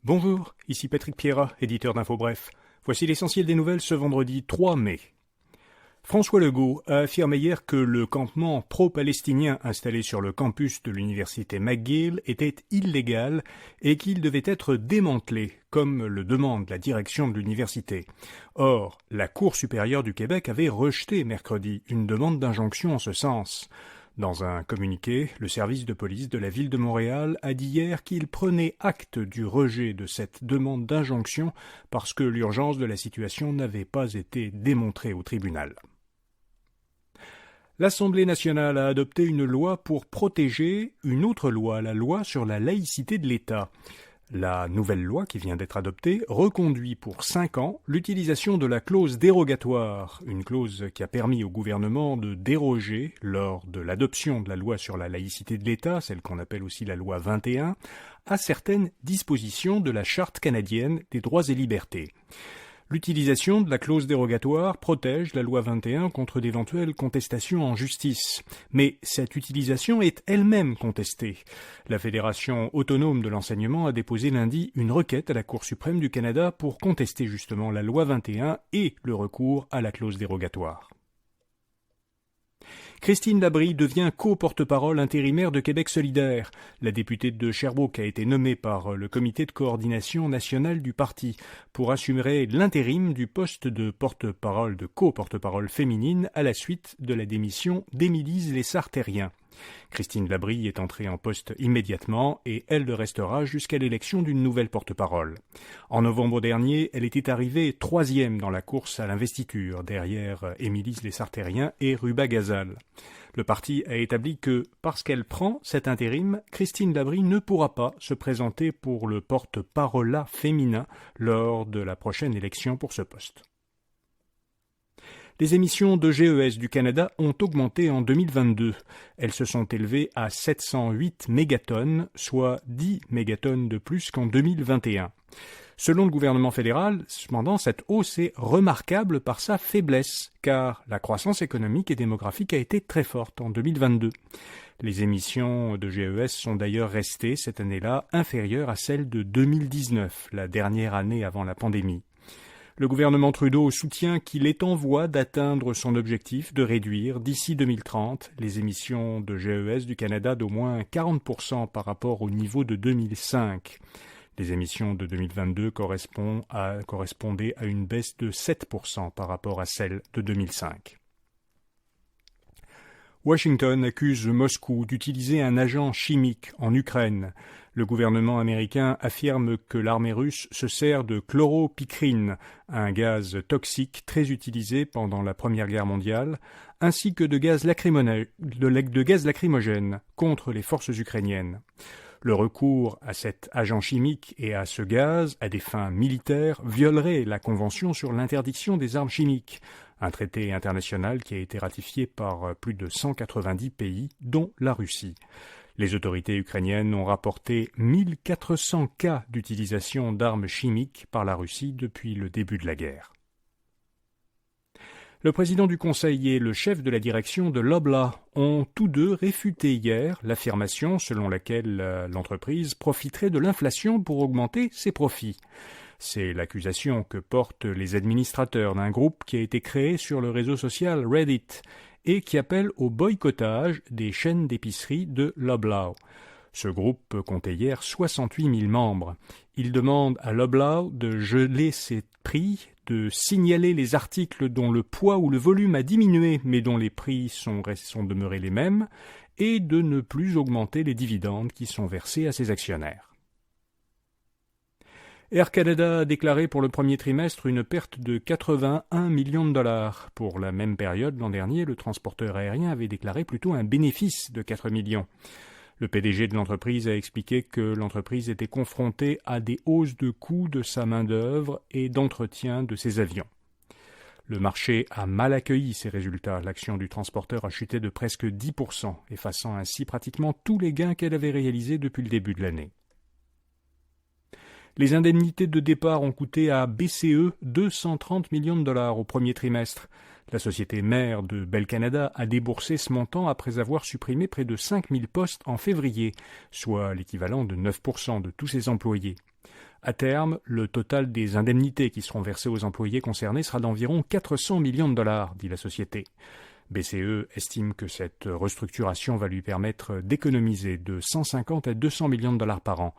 Bonjour, ici Patrick Pierrat, éditeur d'Info Bref. Voici l'essentiel des nouvelles ce vendredi 3 mai. François Legault a affirmé hier que le campement pro-palestinien installé sur le campus de l'université McGill était illégal et qu'il devait être démantelé, comme le demande la direction de l'université. Or, la Cour supérieure du Québec avait rejeté mercredi une demande d'injonction en ce sens. Dans un communiqué, le service de police de la ville de Montréal a dit hier qu'il prenait acte du rejet de cette demande d'injonction parce que l'urgence de la situation n'avait pas été démontrée au tribunal. L'Assemblée nationale a adopté une loi pour protéger une autre loi, la loi sur la laïcité de l'État. La nouvelle loi qui vient d'être adoptée reconduit pour 5 ans l'utilisation de la clause dérogatoire, une clause qui a permis au gouvernement de déroger lors de l'adoption de la loi sur la laïcité de l'État, celle qu'on appelle aussi la loi 21, à certaines dispositions de la Charte canadienne des droits et libertés. L'utilisation de la clause dérogatoire protège la loi 21 contre d'éventuelles contestations en justice. Mais cette utilisation est elle-même contestée. La Fédération autonome de l'enseignement a déposé lundi une requête à la Cour suprême du Canada pour contester justement la loi 21 et le recours à la clause dérogatoire. Christine Labrie devient co-porte-parole intérimaire de Québec solidaire. La députée de Sherbrooke a été nommée par le comité de coordination nationale du parti pour assurer l'intérim du poste de porte-parole, de co-porte-parole féminine à la suite de la démission d'Émilise Lessard-Terrien. Christine Labrie est entrée en poste immédiatement et elle le restera jusqu'à l'élection d'une nouvelle porte-parole. En novembre dernier, elle était arrivée 3e dans la course à l'investiture, derrière Émilise Lessard-Terrien et Ruba Gazal. Le parti a établi que, parce qu'elle prend cet intérim, Christine Labrie ne pourra pas se présenter pour le porte-parole féminin lors de la prochaine élection pour ce poste. Les émissions de GES du Canada ont augmenté en 2022. Elles se sont élevées à 708 mégatonnes, soit 10 mégatonnes de plus qu'en 2021. Selon le gouvernement fédéral, cependant, cette hausse est remarquable par sa faiblesse, car la croissance économique et démographique a été très forte en 2022. Les émissions de GES sont d'ailleurs restées cette année-là inférieures à celles de 2019, la dernière année avant la pandémie. Le gouvernement Trudeau soutient qu'il est en voie d'atteindre son objectif de réduire d'ici 2030 les émissions de GES du Canada d'au moins 40% par rapport au niveau de 2005. Les émissions de 2022 correspondaient à une baisse de 7% par rapport à celles de 2005. Washington accuse Moscou d'utiliser un agent chimique en Ukraine. Le gouvernement américain affirme que l'armée russe se sert de chloropicrine, un gaz toxique très utilisé pendant la Première Guerre mondiale, ainsi que de gaz lacrymogène contre les forces ukrainiennes. Le recours à cet agent chimique et à ce gaz à des fins militaires violerait la Convention sur l'interdiction des armes chimiques, un traité international qui a été ratifié par plus de 190 pays, dont la Russie. Les autorités ukrainiennes ont rapporté 1400 cas d'utilisation d'armes chimiques par la Russie depuis le début de la guerre. Le président du Conseil et le chef de la direction de Loblaw ont tous deux réfuté hier l'affirmation selon laquelle l'entreprise profiterait de l'inflation pour augmenter ses profits. C'est l'accusation que portent les administrateurs d'un groupe qui a été créé sur le réseau social Reddit et qui appelle au boycottage des chaînes d'épicerie de Loblaw. Ce groupe comptait hier 68 000 membres. Il demande à Loblaw de geler ses prix, de signaler les articles dont le poids ou le volume a diminué mais dont les prix sont demeurés les mêmes et de ne plus augmenter les dividendes qui sont versés à ses actionnaires. Air Canada a déclaré pour le premier trimestre une perte de 81 millions de dollars. Pour la même période l'an dernier, le transporteur aérien avait déclaré plutôt un bénéfice de 4 millions. Le PDG de l'entreprise a expliqué que l'entreprise était confrontée à des hausses de coûts de sa main-d'œuvre et d'entretien de ses avions. Le marché a mal accueilli ces résultats. L'action du transporteur a chuté de presque 10%, effaçant ainsi pratiquement tous les gains qu'elle avait réalisés depuis le début de l'année. Les indemnités de départ ont coûté à BCE 230 millions de dollars au premier trimestre. La société mère de Bell Canada a déboursé ce montant après avoir supprimé près de 5000 postes en février, soit l'équivalent de 9% de tous ses employés. À terme, le total des indemnités qui seront versées aux employés concernés sera d'environ 400 millions de dollars, dit la société. BCE estime que cette restructuration va lui permettre d'économiser de 150 à 200 millions de dollars par an.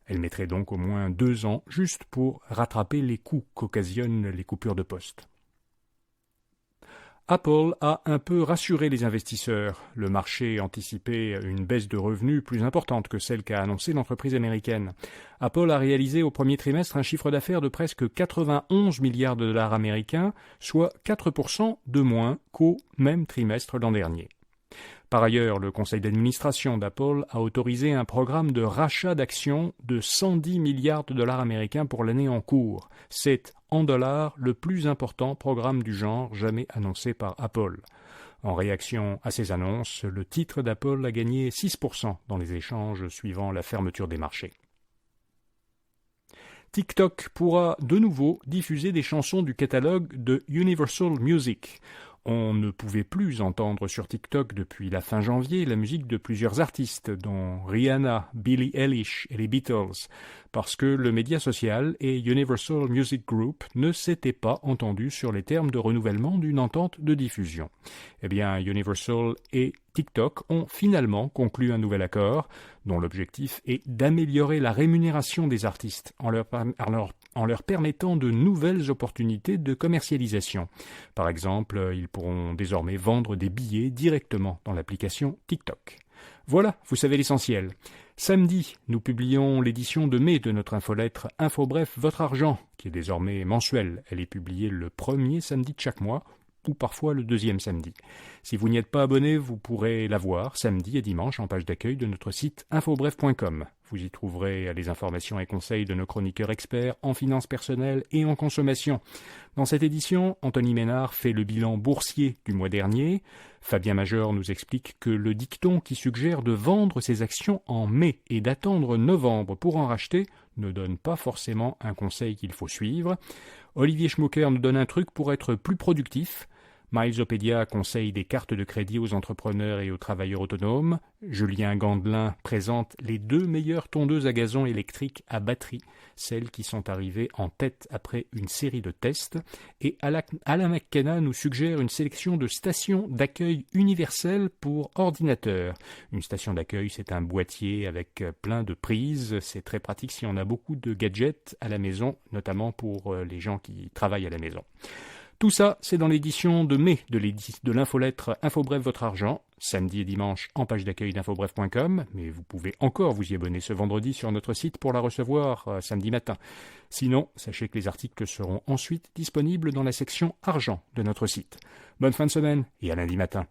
Elle mettrait donc au moins 2 ans juste pour rattraper les coûts qu'occasionnent les coupures de poste. Apple a un peu rassuré les investisseurs. Le marché anticipait une baisse de revenus plus importante que celle qu'a annoncée l'entreprise américaine. Apple a réalisé au premier trimestre un chiffre d'affaires de presque 91 milliards de dollars américains, soit 4% de moins qu'au même trimestre l'an dernier. Par ailleurs, le conseil d'administration d'Apple a autorisé un programme de rachat d'actions de 110 milliards de dollars américains pour l'année en cours. C'est, en dollars, le plus important programme du genre jamais annoncé par Apple. En réaction à ces annonces, le titre d'Apple a gagné 6% dans les échanges suivant la fermeture des marchés. TikTok pourra de nouveau diffuser des chansons du catalogue de Universal Music. On ne pouvait plus entendre sur TikTok depuis la fin janvier la musique de plusieurs artistes, dont Rihanna, Billie Eilish et les Beatles, parce que le média social et Universal Music Group ne s'étaient pas entendus sur les termes de renouvellement d'une entente de diffusion. Eh bien, Universal et TikTok ont finalement conclu un nouvel accord, dont l'objectif est d'améliorer la rémunération des artistes en leur permettant de nouvelles opportunités de commercialisation. Par exemple, ils pourront désormais vendre des billets directement dans l'application TikTok. Voilà, vous savez l'essentiel. Samedi, nous publions l'édition de mai de notre infolettre InfoBref Votre Argent, qui est désormais mensuelle. Elle est publiée le premier samedi de chaque mois, ou parfois le deuxième samedi. Si vous n'y êtes pas abonné, vous pourrez la voir samedi et dimanche en page d'accueil de notre site infobref.com. Vous y trouverez les informations et conseils de nos chroniqueurs experts en finances personnelles et en consommation. Dans cette édition, Anthony Ménard fait le bilan boursier du mois dernier. Fabien Major nous explique que le dicton qui suggère de vendre ses actions en mai et d'attendre novembre pour en racheter ne donne pas forcément un conseil qu'il faut suivre. Olivier Schmucker nous donne un truc pour être plus productif. Milesopedia conseille des cartes de crédit aux entrepreneurs et aux travailleurs autonomes. Julien Gandelin présente les 2 meilleures tondeuses à gazon électriques à batterie, celles qui sont arrivées en tête après une série de tests. Et Alain McKenna nous suggère une sélection de stations d'accueil universelles pour ordinateur. Une station d'accueil, c'est un boîtier avec plein de prises. C'est très pratique si on a beaucoup de gadgets à la maison, notamment pour les gens qui travaillent à la maison. Tout ça, c'est dans l'édition de mai de l'infolettre InfoBref Votre Argent, samedi et dimanche en page d'accueil d'infobref.com, mais vous pouvez encore vous y abonner ce vendredi sur notre site pour la recevoir samedi matin. Sinon, sachez que les articles seront ensuite disponibles dans la section Argent de notre site. Bonne fin de semaine et à lundi matin.